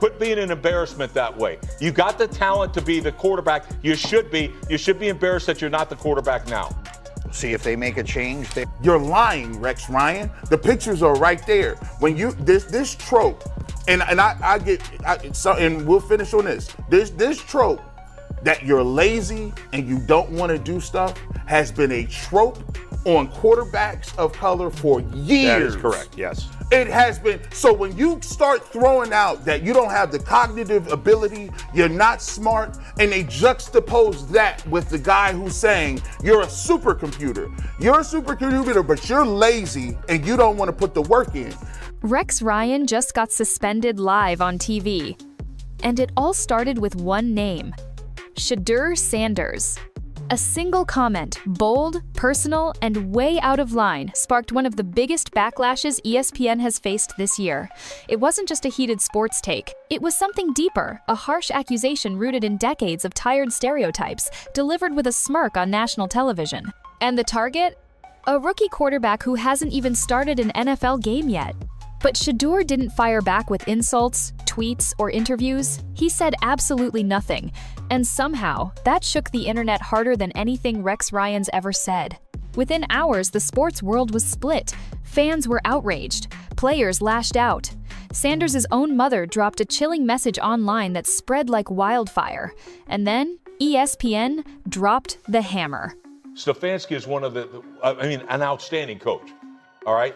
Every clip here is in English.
Quit being an embarrassment that way. You got the talent to be the quarterback. You should be embarrassed that you're not the quarterback now. See if they make a change. You're lying, Rex Ryan. The pictures are right there. When you this trope, and we'll finish on this. This trope that you're lazy and you don't want to do stuff has been a trope on quarterbacks of color for years. That is correct, yes. It has been. So when you start throwing out that you don't have the cognitive ability, you're not smart, and they juxtapose that with the guy who's saying you're a supercomputer. You're a supercomputer, but you're lazy and you don't want to put the work in. Rex Ryan just got suspended live on TV. And it all started with one name: Shedeur Sanders. A single comment, bold, personal, and way out of line, sparked one of the biggest backlashes ESPN has faced this year. It wasn't just a heated sports take. It was something deeper, a harsh accusation rooted in decades of tired stereotypes, delivered with a smirk on national television. And the target? A rookie quarterback who hasn't even started an NFL game yet. But Shedeur didn't fire back with insults, tweets, or interviews. He said absolutely nothing. And somehow, that shook the internet harder than anything Rex Ryan's ever said. Within hours, the sports world was split. Fans were outraged. Players lashed out. Sanders' own mother dropped a chilling message online that spread like wildfire. And then, ESPN dropped the hammer. Stefanski is an outstanding coach, all right?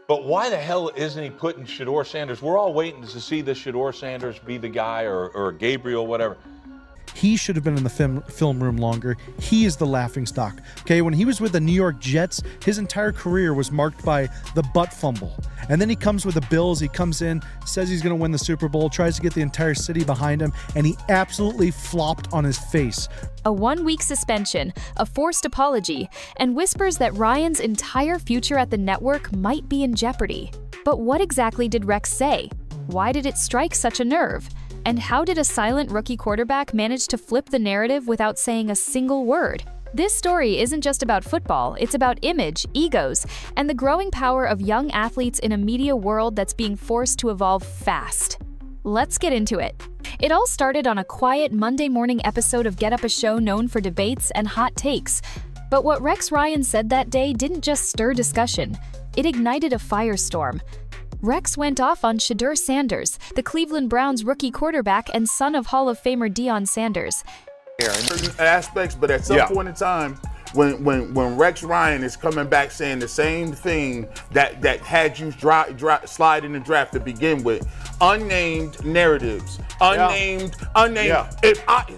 But why the hell isn't he putting Shedeur Sanders? We're all waiting to see the Shedeur Sanders be the guy or Gabriel, whatever. He should have been in the film room longer. He is the laughingstock. Okay, when he was with the New York Jets, his entire career was marked by the butt fumble. And then he comes with the Bills, he comes in, says he's going to win the Super Bowl, tries to get the entire city behind him, and he absolutely flopped on his face. A 1-week suspension, a forced apology, and whispers that Ryan's entire future at the network might be in jeopardy. But what exactly did Rex say? Why did it strike such a nerve? And how did a silent rookie quarterback manage to flip the narrative without saying a single word? This story isn't just about football, it's about image, egos, and the growing power of young athletes in a media world that's being forced to evolve fast. Let's get into it. It all started on a quiet Monday morning episode of Get Up, a show known for debates and hot takes. But what Rex Ryan said that day didn't just stir discussion, it ignited a firestorm. Rex went off on Shedeur Sanders, the Cleveland Browns rookie quarterback and son of Hall of Famer Deion Sanders. Certain aspects, but at some point in time, when Rex Ryan is coming back saying the same thing that had you slide in the draft to begin with, unnamed narratives, unnamed. Yeah.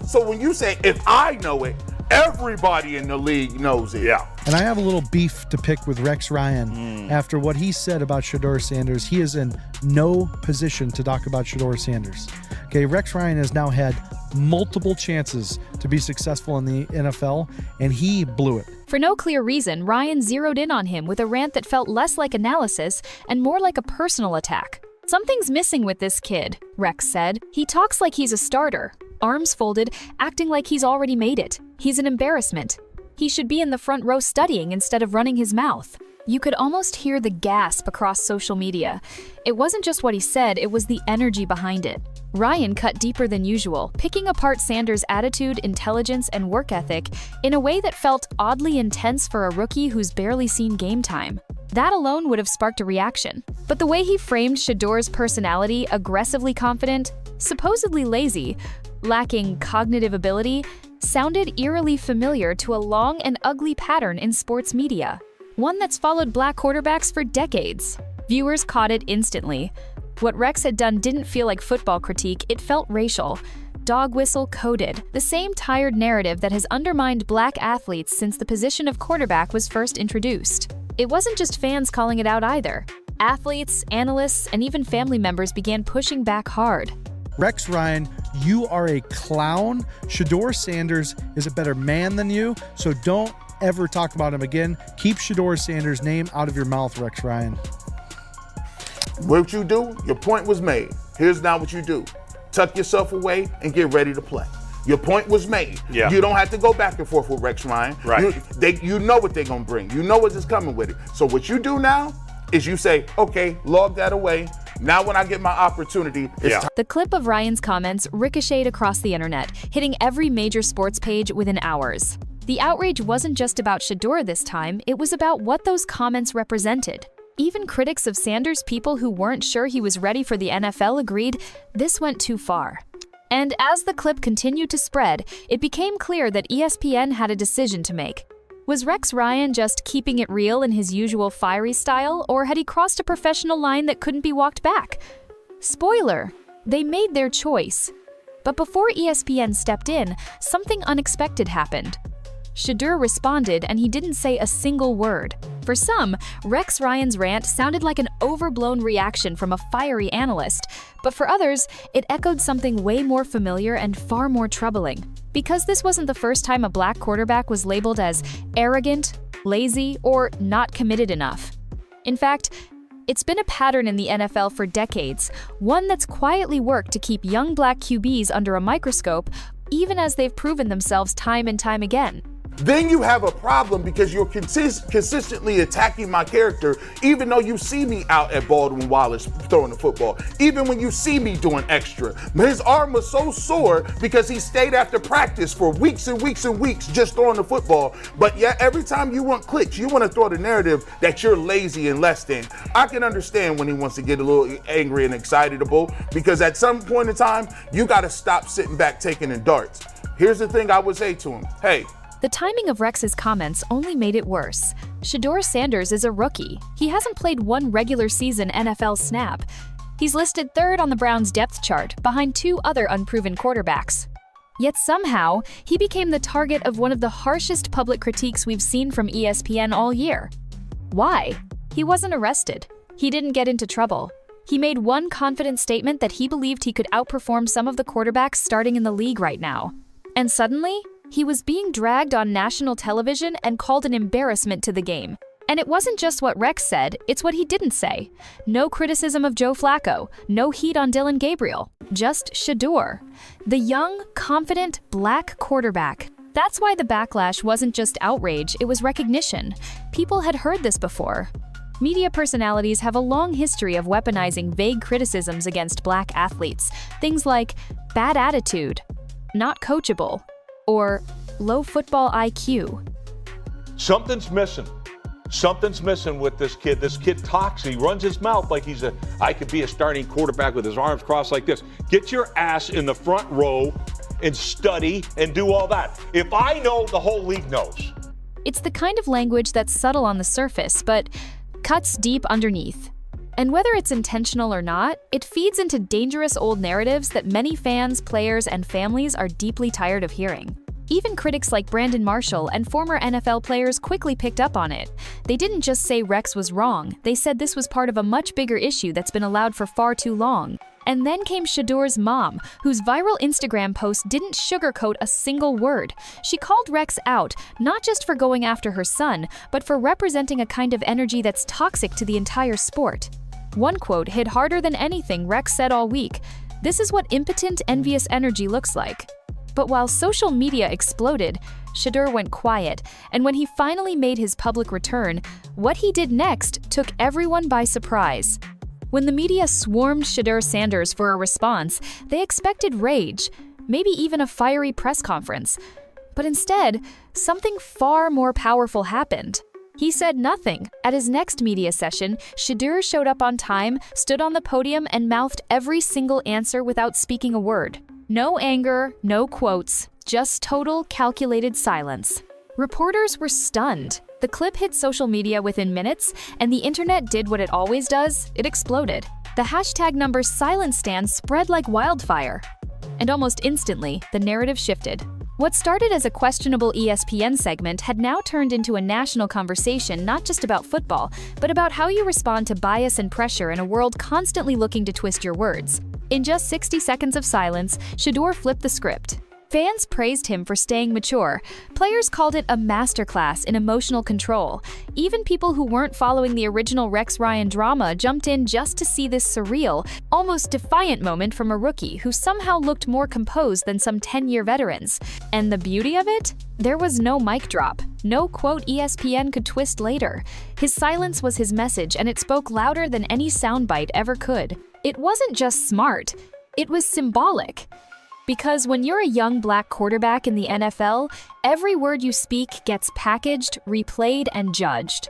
So when you say if I know it, everybody in the league knows it. Yeah. And I have a little beef to pick with Rex Ryan. After what he said about Shedeur Sanders, he is in no position to talk about Shedeur Sanders. Okay, Rex Ryan has now had multiple chances to be successful in the NFL, and he blew it. For no clear reason, Ryan zeroed in on him with a rant that felt less like analysis and more like a personal attack. "Something's missing with this kid," Rex said. "He talks like he's a starter, arms folded, acting like he's already made it. He's an embarrassment. He should be in the front row studying instead of running his mouth." You could almost hear the gasp across social media. It wasn't just what he said, it was the energy behind it. Ryan cut deeper than usual, picking apart Sanders' attitude, intelligence, and work ethic in a way that felt oddly intense for a rookie who's barely seen game time. That alone would have sparked a reaction. But the way he framed Shedeur's personality, aggressively confident, supposedly lazy, lacking cognitive ability, sounded eerily familiar to a long and ugly pattern in sports media. One that's followed black quarterbacks for decades. Viewers caught it instantly. What Rex had done didn't feel like football critique, it felt racial. Dog whistle coded, the same tired narrative that has undermined black athletes since the position of quarterback was first introduced. It wasn't just fans calling it out either. Athletes, analysts, and even family members began pushing back hard. Rex Ryan, you are a clown. Shedeur Sanders is a better man than you, so don't ever talk about him again. Keep Shedeur Sanders' name out of your mouth, Rex Ryan. What you do, your point was made. Here's now what you do. Tuck yourself away and get ready to play. Your point was made. Yeah. You don't have to go back and forth with Rex Ryan. Right. You know what they're going to bring. You know what's coming with it. So what you do now is you say, okay, log that away. Now when I get my opportunity, it's Yeah. time. The clip of Ryan's comments ricocheted across the internet, hitting every major sports page within hours. The outrage wasn't just about Shedeur this time, it was about what those comments represented. Even critics of Sanders, people who weren't sure he was ready for the NFL, agreed this went too far. And as the clip continued to spread, it became clear that ESPN had a decision to make. Was Rex Ryan just keeping it real in his usual fiery style, or had he crossed a professional line that couldn't be walked back? Spoiler, they made their choice. But before ESPN stepped in, something unexpected happened. Shedeur responded, and he didn't say a single word. For some, Rex Ryan's rant sounded like an overblown reaction from a fiery analyst, but for others, it echoed something way more familiar and far more troubling. Because this wasn't the first time a black quarterback was labeled as arrogant, lazy, or not committed enough. In fact, it's been a pattern in the NFL for decades, one that's quietly worked to keep young black QBs under a microscope, even as they've proven themselves time and time again. Then you have a problem because you're consistently attacking my character, even though you see me out at Baldwin Wallace throwing the football, even when you see me doing extra. His arm was so sore because he stayed after practice for weeks and weeks and weeks just throwing the football. But yet every time you want clicks, you want to throw the narrative that you're lazy and less than. I can understand when he wants to get a little angry and excitable, because at some point in time, you got to stop sitting back taking in darts. Here's the thing I would say to him. Hey, The timing of Rex's comments only made it worse. Shedeur Sanders is a rookie. He hasn't played one regular season NFL snap. He's listed third on the Browns' depth chart, behind two other unproven quarterbacks. Yet somehow, he became the target of one of the harshest public critiques we've seen from ESPN all year. Why? He wasn't arrested. He didn't get into trouble. He made one confident statement that he believed he could outperform some of the quarterbacks starting in the league right now. And suddenly, he was being dragged on national television and called an embarrassment to the game. And it wasn't just what Rex said, it's what he didn't say. No criticism of Joe Flacco, no heat on Dillon Gabriel, just Shedeur, the young, confident, black quarterback. That's why the backlash wasn't just outrage, it was recognition. People had heard this before. Media personalities have a long history of weaponizing vague criticisms against black athletes. Things like bad attitude, not coachable, or low football IQ. Something's missing. Something's missing with this kid. This kid talks. He runs his mouth like I could be a starting quarterback with his arms crossed like this. Get your ass in the front row and study and do all that. If I know, the whole league knows. It's the kind of language that's subtle on the surface, but cuts deep underneath. And whether it's intentional or not, it feeds into dangerous old narratives that many fans, players, and families are deeply tired of hearing. Even critics like Brandon Marshall and former NFL players quickly picked up on it. They didn't just say Rex was wrong, they said this was part of a much bigger issue that's been allowed for far too long. And then came Shedeur's mom, whose viral Instagram post didn't sugarcoat a single word. She called Rex out, not just for going after her son, but for representing a kind of energy that's toxic to the entire sport. One quote hit harder than anything Rex said all week. "This is what impotent, envious energy looks like." But while social media exploded, Shedeur went quiet, and when he finally made his public return, what he did next took everyone by surprise. When the media swarmed Shedeur Sanders for a response, they expected rage, maybe even a fiery press conference. But instead, something far more powerful happened. He said nothing. At his next media session, Shedeur showed up on time, stood on the podium, and mouthed every single answer without speaking a word. No anger, no quotes, just total calculated silence. Reporters were stunned. The clip hit social media within minutes, and the internet did what it always does, it exploded. The hashtag number #SilenceStand spread like wildfire. And almost instantly, the narrative shifted. What started as a questionable ESPN segment had now turned into a national conversation not just about football, but about how you respond to bias and pressure in a world constantly looking to twist your words. In just 60 seconds of silence, Shedeur flipped the script. Fans praised him for staying mature. Players called it a masterclass in emotional control. Even people who weren't following the original Rex Ryan drama jumped in just to see this surreal, almost defiant moment from a rookie who somehow looked more composed than some 10-year veterans. And the beauty of it? There was no mic drop. No quote ESPN could twist later. His silence was his message, and it spoke louder than any soundbite ever could. It wasn't just smart, it was symbolic. Because when you're a young black quarterback in the NFL, every word you speak gets packaged, replayed, and judged.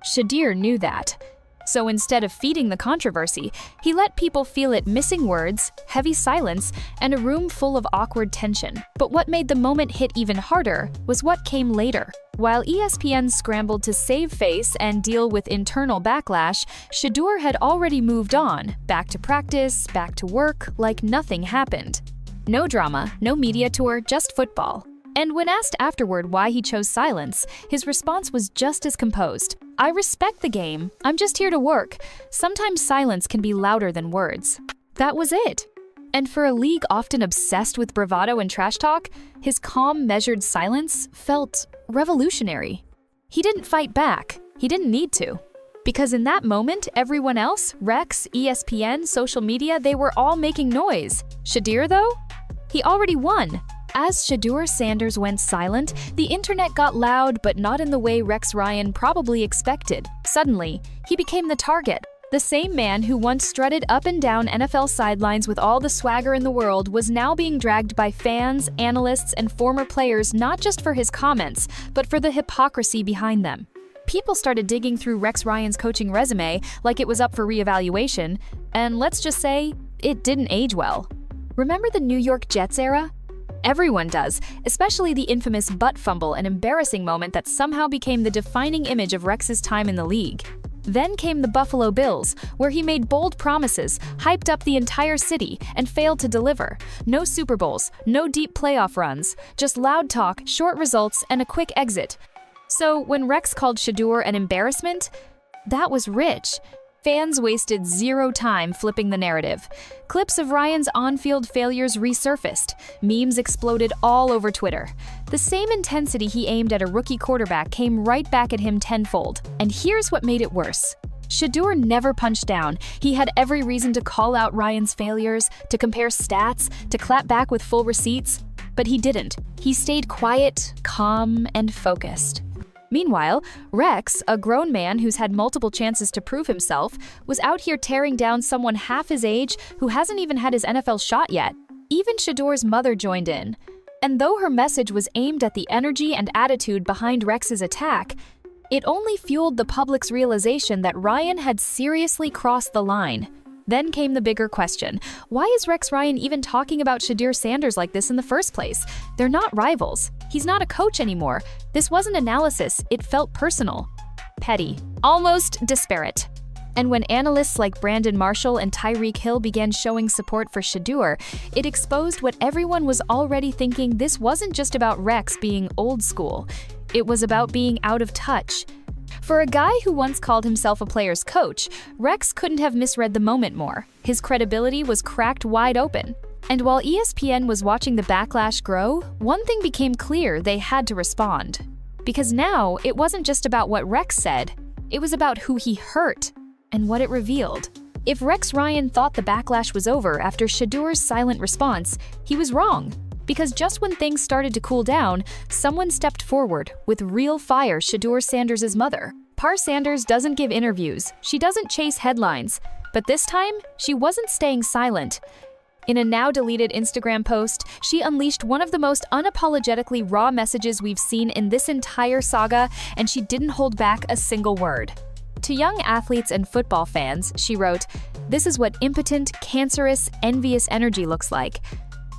Shedeur knew that. So instead of feeding the controversy, he let people feel it: missing words, heavy silence, and a room full of awkward tension. But what made the moment hit even harder was what came later. While ESPN scrambled to save face and deal with internal backlash, Shedeur had already moved on, back to practice, back to work, like nothing happened. No drama, no media tour, just football. And when asked afterward why he chose silence, his response was just as composed. "I respect the game. I'm just here to work. Sometimes silence can be louder than words." That was it. And for a league often obsessed with bravado and trash talk, his calm, measured silence felt revolutionary. He didn't fight back. He didn't need to. Because in that moment, everyone else, Rex, ESPN, social media, they were all making noise. Shedeur, though? He already won. As Shedeur Sanders went silent, the internet got loud, but not in the way Rex Ryan probably expected. Suddenly, he became the target. The same man who once strutted up and down NFL sidelines with all the swagger in the world was now being dragged by fans, analysts, and former players not just for his comments, but for the hypocrisy behind them. People started digging through Rex Ryan's coaching resume like it was up for reevaluation, and let's just say, it didn't age well. Remember the New York Jets era? Everyone does, especially the infamous butt fumble, an embarrassing moment that somehow became the defining image of Rex's time in the league. Then came the Buffalo Bills, where he made bold promises, hyped up the entire city, and failed to deliver. No Super Bowls, no deep playoff runs, just loud talk, short results, and a quick exit. So when Rex called Shedeur an embarrassment, that was rich. Fans wasted zero time flipping the narrative. Clips of Ryan's on-field failures resurfaced. Memes exploded all over Twitter. The same intensity he aimed at a rookie quarterback came right back at him tenfold. And here's what made it worse. Shedeur never punched down. He had every reason to call out Ryan's failures, to compare stats, to clap back with full receipts. But he didn't. He stayed quiet, calm, and focused. Meanwhile, Rex, a grown man who's had multiple chances to prove himself, was out here tearing down someone half his age who hasn't even had his NFL shot yet. Even Shedeur's mother joined in. And though her message was aimed at the energy and attitude behind Rex's attack, it only fueled the public's realization that Ryan had seriously crossed the line. Then came the bigger question. Why is Rex Ryan even talking about Shedeur Sanders like this in the first place? They're not rivals. He's not a coach anymore. This wasn't analysis, it felt personal. Petty. Almost disparate. And when analysts like Brandon Marshall and Tyreek Hill began showing support for Shedeur, it exposed what everyone was already thinking: this wasn't just about Rex being old school. It was about being out of touch. For a guy who once called himself a player's coach, Rex couldn't have misread the moment more. His credibility was cracked wide open. And while ESPN was watching the backlash grow, one thing became clear: they had to respond. Because now, it wasn't just about what Rex said, it was about who he hurt and what it revealed. If Rex Ryan thought the backlash was over after Shedeur's silent response, he was wrong. Because just when things started to cool down, someone stepped forward with real fire: Shedeur Sanders' mother. Par Sanders doesn't give interviews, she doesn't chase headlines, but this time, she wasn't staying silent. In a now-deleted Instagram post, she unleashed one of the most unapologetically raw messages we've seen in this entire saga, and she didn't hold back a single word. To young athletes and football fans, she wrote, "This is what impotent, cancerous, envious energy looks like."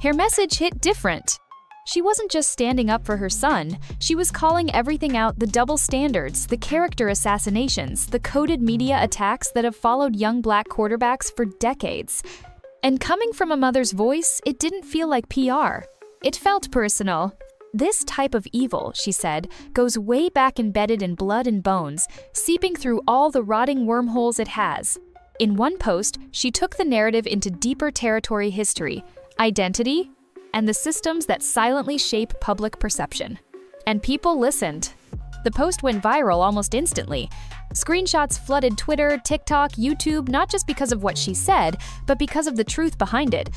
Her message hit different. She wasn't just standing up for her son, she was calling everything out: the double standards, the character assassinations, the coded media attacks that have followed young black quarterbacks for decades. And coming from a mother's voice, it didn't feel like PR. It felt personal. "This type of evil," she said, "goes way back, embedded in blood and bones, seeping through all the rotting wormholes it has." In one post, she took the narrative into deeper territory: history, identity, and the systems that silently shape public perception. And people listened. The post went viral almost instantly. Screenshots flooded Twitter, TikTok, YouTube, not just because of what she said, but because of the truth behind it.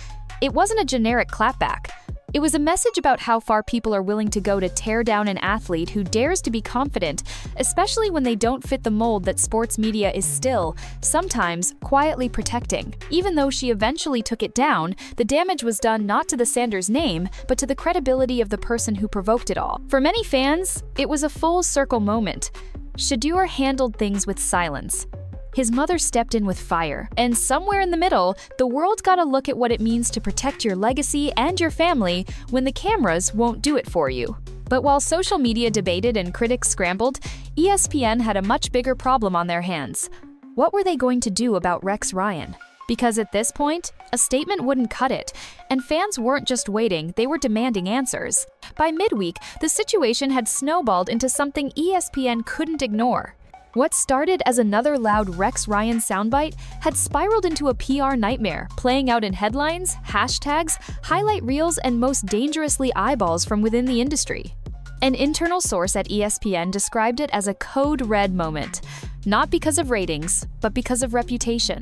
It wasn't a generic clapback. It was a message about how far people are willing to go to tear down an athlete who dares to be confident, especially when they don't fit the mold that sports media is still, sometimes, quietly protecting. Even though she eventually took it down, the damage was done not to the Sanders name, but to the credibility of the person who provoked it all. For many fans, it was a full circle moment. Shedeur handled things with silence. His mother stepped in with fire, and somewhere in the middle, the world got a look at what it means to protect your legacy and your family when the cameras won't do it for you. But while social media debated and critics scrambled, ESPN had a much bigger problem on their hands. What were they going to do about Rex Ryan? Because at this point, a statement wouldn't cut it, and fans weren't just waiting, they were demanding answers. By midweek, the situation had snowballed into something ESPN couldn't ignore. What started as another loud Rex Ryan soundbite had spiraled into a PR nightmare, playing out in headlines, hashtags, highlight reels, and most dangerously eyeballs from within the industry. An internal source at ESPN described it as a code red moment, not because of ratings, but because of reputation.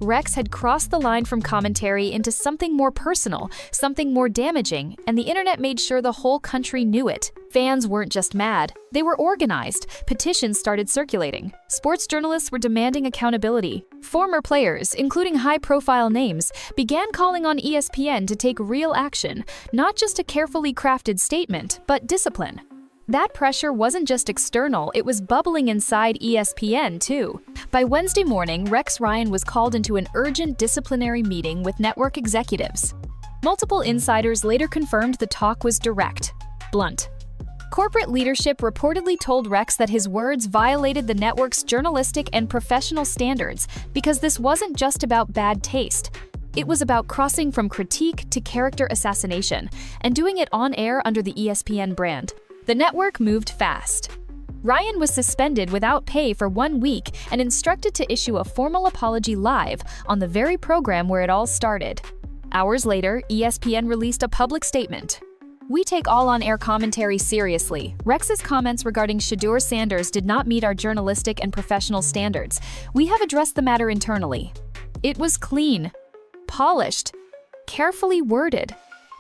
Rex had crossed the line from commentary into something more personal, something more damaging, and the internet made sure the whole country knew it. Fans weren't just mad, they were organized. Petitions started circulating. Sports journalists were demanding accountability. Former players, including high-profile names, began calling on ESPN to take real action, not just a carefully crafted statement, but discipline. That pressure wasn't just external, it was bubbling inside ESPN too. By Wednesday morning, Rex Ryan was called into an urgent disciplinary meeting with network executives. Multiple insiders later confirmed the talk was direct, blunt. Corporate leadership reportedly told Rex that his words violated the network's journalistic and professional standards because this wasn't just about bad taste. It was about crossing from critique to character assassination, and doing it on air under the ESPN brand. The network moved fast. Ryan was suspended without pay for 1 week and instructed to issue a formal apology live on the very program where it all started. Hours later, ESPN released a public statement. "We take all on-air commentary seriously. Rex's comments regarding Shedeur Sanders did not meet our journalistic and professional standards. We have addressed the matter internally." It was clean, polished, carefully worded.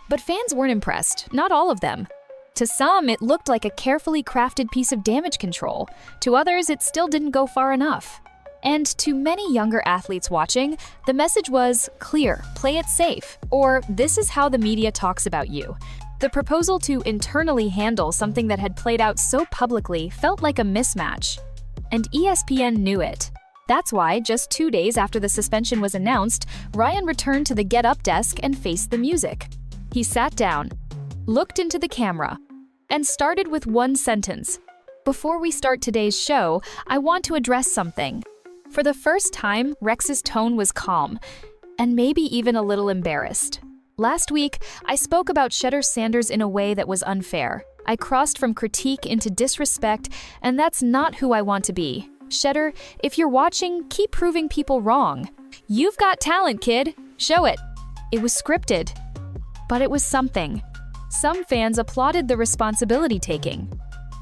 But fans weren't impressed, not all of them. To some, it looked like a carefully crafted piece of damage control. To others, it still didn't go far enough. And to many younger athletes watching, the message was clear, play it safe, or this is how the media talks about you. The proposal to internally handle something that had played out so publicly felt like a mismatch. And ESPN knew it. That's why, just 2 days after the suspension was announced, Ryan returned to the Get Up desk and faced the music. He sat down, looked into the camera, and started with one sentence. "Before we start today's show, I want to address something." For the first time, Rex's tone was calm, and maybe even a little embarrassed. "Last week, I spoke about Shedeur Sanders in a way that was unfair. I crossed from critique into disrespect, and that's not who I want to be. Shedeur, if you're watching, keep proving people wrong. You've got talent, kid. Show it." It was scripted, but it was something. Some fans applauded the responsibility taking.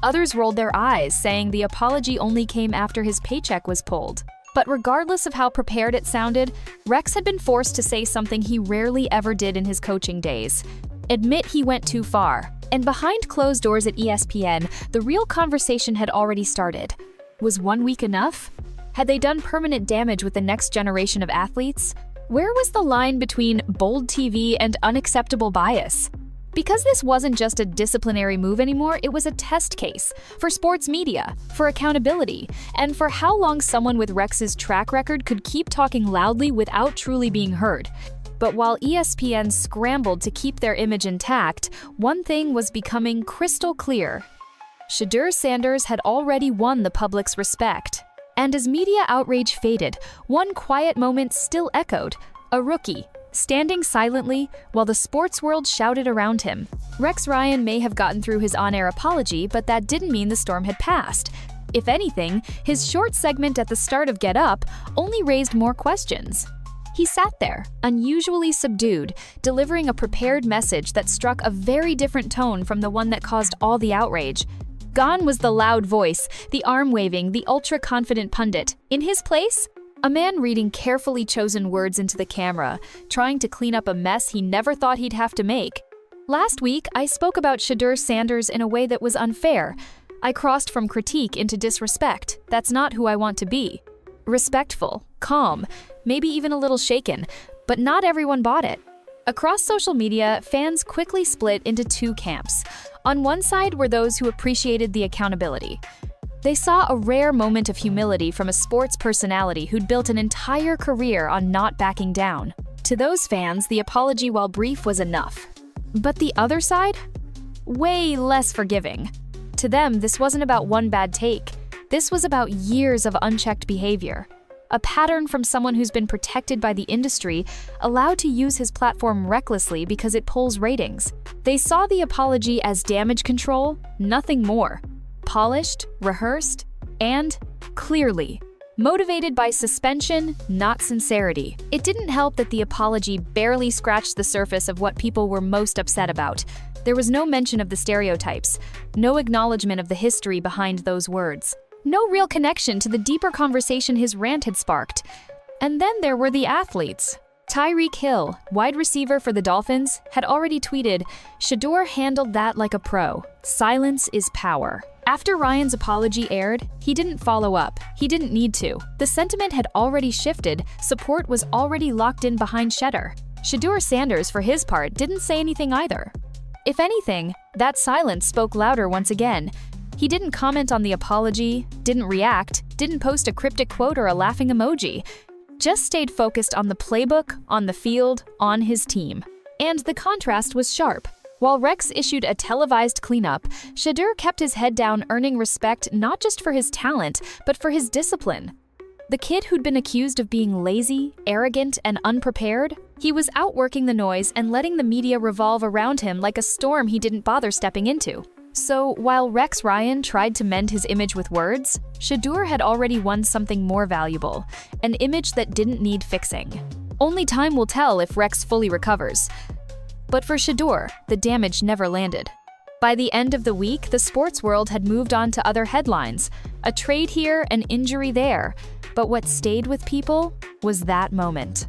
Others rolled their eyes, saying the apology only came after his paycheck was pulled. But regardless of how prepared it sounded, Rex had been forced to say something he rarely ever did in his coaching days. Admit he went too far. And behind closed doors at ESPN, the real conversation had already started. Was 1 week enough? Had they done permanent damage with the next generation of athletes? Where was the line between bold TV and unacceptable bias? Because this wasn't just a disciplinary move anymore, it was a test case for sports media, for accountability, and for how long someone with Rex's track record could keep talking loudly without truly being heard. But while ESPN scrambled to keep their image intact, one thing was becoming crystal clear. Shedeur Sanders had already won the public's respect. And as media outrage faded, one quiet moment still echoed: a rookie, standing silently while the sports world shouted around him. Rex Ryan may have gotten through his on-air apology, but that didn't mean the storm had passed. If anything, his short segment at the start of Get Up only raised more questions. He sat there, unusually subdued, delivering a prepared message that struck a very different tone from the one that caused all the outrage. Gone was the loud voice, the arm-waving, the ultra-confident pundit. In his place, a man reading carefully chosen words into the camera, trying to clean up a mess he never thought he'd have to make. Last week, I spoke about Shedeur Sanders in a way that was unfair. I crossed from critique into disrespect. That's not who I want to be. Respectful, calm, maybe even a little shaken, but not everyone bought it. Across social media, fans quickly split into two camps. On one side were those who appreciated the accountability. They saw a rare moment of humility from a sports personality who'd built an entire career on not backing down. To those fans, the apology, while brief, was enough. But the other side? Way less forgiving. To them, this wasn't about one bad take. This was about years of unchecked behavior. A pattern from someone who's been protected by the industry, allowed to use his platform recklessly because it pulls ratings. They saw the apology as damage control, nothing more. Polished, rehearsed, and clearly motivated by suspension, not sincerity. It didn't help that the apology barely scratched the surface of what people were most upset about. There was no mention of the stereotypes, no acknowledgement of the history behind those words, no real connection to the deeper conversation his rant had sparked. And then there were the athletes. Tyreek Hill, wide receiver for the Dolphins, had already tweeted, "Shedeur handled that like a pro. Silence is power." After Ryan's apology aired, he didn't follow up. He didn't need to. The sentiment had already shifted. Support was already locked in behind Shedeur. Shedeur Sanders, for his part, didn't say anything either. If anything, that silence spoke louder once again. He didn't comment on the apology, didn't react, didn't post a cryptic quote or a laughing emoji. Just stayed focused on the playbook, on the field, on his team. And the contrast was sharp. While Rex issued a televised cleanup, Shedeur kept his head down, earning respect not just for his talent, but for his discipline. The kid who'd been accused of being lazy, arrogant, and unprepared, he was outworking the noise and letting the media revolve around him like a storm he didn't bother stepping into. So, while Rex Ryan tried to mend his image with words, Shedeur had already won something more valuable, an image that didn't need fixing. Only time will tell if Rex fully recovers. But for Shedeur, the damage never landed. By the end of the week, the sports world had moved on to other headlines. A trade here, an injury there. But what stayed with people was that moment.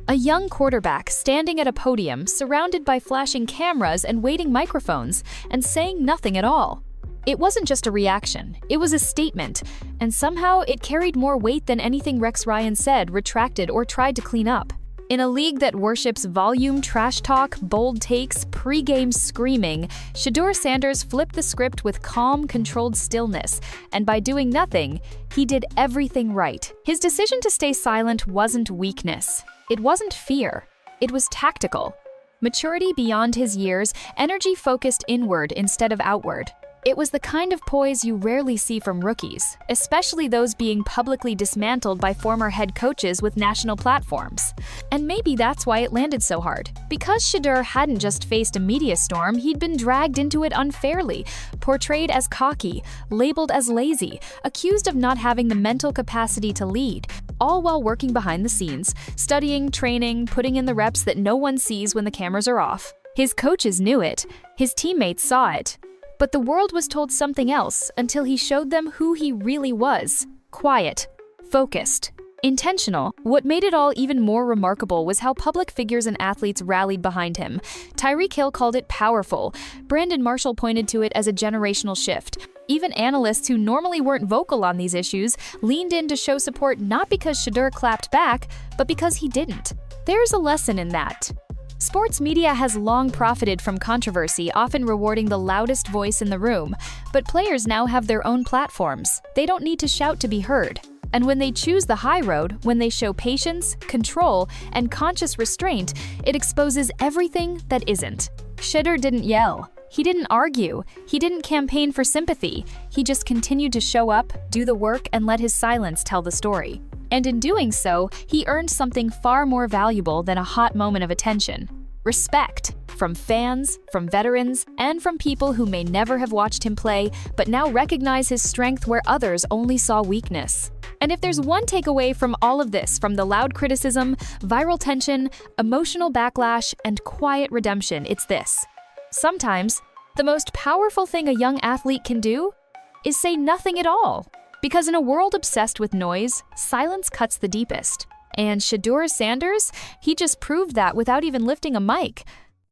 A young quarterback standing at a podium, surrounded by flashing cameras and waiting microphones, and saying nothing at all. It wasn't just a reaction, it was a statement, and somehow it carried more weight than anything Rex Ryan said, retracted, or tried to clean up. In a league that worships volume, trash talk, bold takes, pre-game screaming, Shedeur Sanders flipped the script with calm, controlled stillness, and by doing nothing, he did everything right. His decision to stay silent wasn't weakness. It wasn't fear. It was tactical. Maturity beyond his years, energy focused inward instead of outward. It was the kind of poise you rarely see from rookies, especially those being publicly dismantled by former head coaches with national platforms. And maybe that's why it landed so hard. Because Shedeur hadn't just faced a media storm, he'd been dragged into it unfairly, portrayed as cocky, labeled as lazy, accused of not having the mental capacity to lead, all while working behind the scenes, studying, training, putting in the reps that no one sees when the cameras are off. His coaches knew it. His teammates saw it. But the world was told something else until he showed them who he really was. Quiet, focused, intentional. What made it all even more remarkable was how public figures and athletes rallied behind him. Tyreek Hill called it powerful. Brandon Marshall pointed to it as a generational shift. Even analysts who normally weren't vocal on these issues leaned in to show support not because Shedeur clapped back, but because he didn't. There's a lesson in that. Sports media has long profited from controversy, often rewarding the loudest voice in the room. But players now have their own platforms. They don't need to shout to be heard. And when they choose the high road, when they show patience, control, and conscious restraint, it exposes everything that isn't. Shedeur didn't yell. He didn't argue. He didn't campaign for sympathy. He just continued to show up, do the work, and let his silence tell the story. And in doing so, he earned something far more valuable than a hot moment of attention. Respect. From fans, from veterans, and from people who may never have watched him play, but now recognize his strength where others only saw weakness. And if there's one takeaway from all of this, from the loud criticism, viral tension, emotional backlash, and quiet redemption, it's this. Sometimes, the most powerful thing a young athlete can do is say nothing at all. Because in a world obsessed with noise, silence cuts the deepest. And Shedeur Sanders, he just proved that without even lifting a mic.